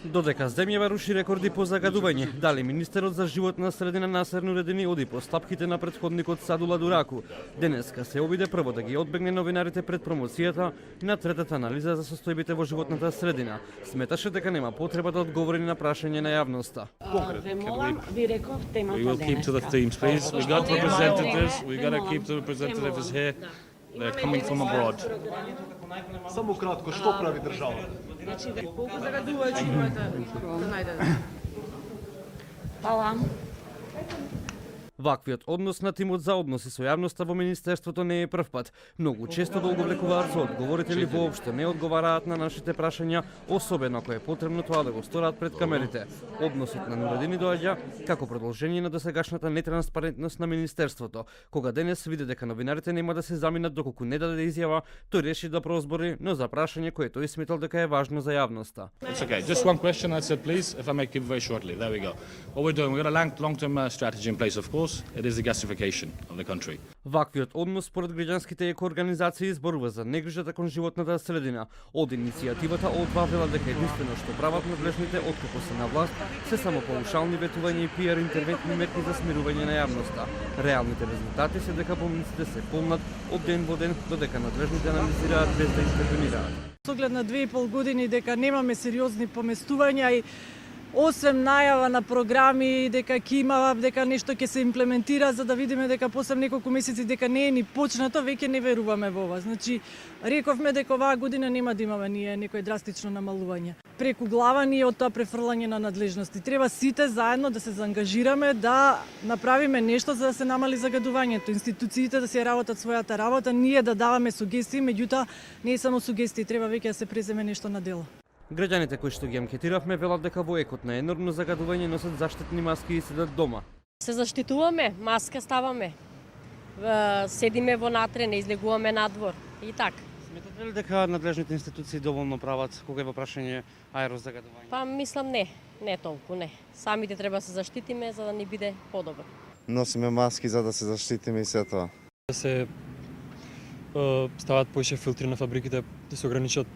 Додека земјава руши рекорди по загадување, дали министерот за животна средина Насер Нуредини оди по стапките на претходникот Садула Дураку. Денеска се обиде прво да ги одбегне новинарите пред промоцијата на третата анализа за состојбите во животната средина. Сметаше дека нема потреба да одговори на прашање на јавноста. Ве молам, ви реков темата We will keep to the themes, please. We got representatives. We got to keep the representatives here. They're coming from abroad. Само кратко, што прави државата? Значи, колку загадувачи имате да најдете? Фала. Ваквиот однос на тимот за односи со јавноста во министерството не е прв пат. Многу често го влекуваат со одговорите или воопшто не одговараат на нашите прашања, особено ако е потребно тоа да го сторат пред камерите. Односот на Нуредини доаѓа како продолжение на досегашната нетранспарентност на министерството. Кога денес виде дека новинарите нема да се заминат доколку не даде изјава, тој реши да прозбори, но за прашање кое тој сметал дека е важно за јавноста. It's okay. Just one question, that's it, please. If I may keep very shortly. There we go. What we're doing, we've got a long-term strategy in place, of course. It is the gasification of the country. Ваквиот однос според граѓанските екоорганизации зборува за негрижата кон животната средина. Од иницијативата одвавила дека единствено што прават надлежните откако се на власт се само паушални ветувања и пиар интервентни мерки за смирување на јавноста. Реалните резултати се дека болниците се полнат од ден во ден додека надлежните анализираат без да интервенираат. Со оглед на 2,5 години дека немаме сериозни поместувања и освен најава на програми дека ќе има, дека нешто ќе се имплементира за да видиме дека после неколку месеци дека не е ни почнато, веќе не веруваме во ова. Значи, рековме дека оваа година нема да имаме ние некој драстично намалување. Преку глава ни од тоа префрлање на надлежности. Треба сите заедно да се заангажираме да направиме нешто за да се намали загадувањето. Институциите да се работат својата работа, ние да даваме сугестии, меѓутоа не е само сугестии, треба веќе да се преземе нешто на дело. Граѓаните кои што ги анкетиравме велат дека во екот на енормно загадување носат заштитни маски и седат дома. Се заштитуваме, маска ставаме, седиме во натре, не излегуваме надвор и така. Сметате ли дека надлежните институции доволно прават кога е во прашање аерозагадување? Па мислам не толку, не. Самите треба да се заштитиме за да ни биде подобро. Носиме маски за да се заштитиме и се тоа. Да се стават поише филтри на фабриките, да се ограничат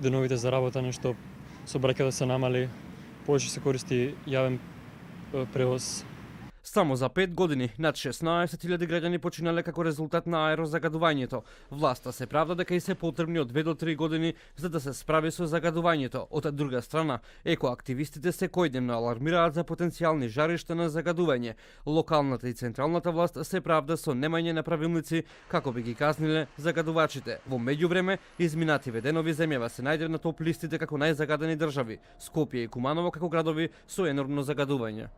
деновите за работа, нешто сообраќајот да се намали, повеќе се користи јавен превоз. Само за 5 години над 16.000 граѓани починале како резултат на аерозагадувањето. Власта се правда дека и се потребни од 2 до 3 години за да се справи со загадувањето. Од друга страна, екоактивистите секојдневно алармираат за потенцијални жаришта на загадување. Локалната и централната власт се правда со немање на правилници како би ги казниле загадувачите. Во меѓувреме, изминативе денови земјава се најде на топ листите како најзагадени држави, Скопје и Куманово како градови со енормно загадување.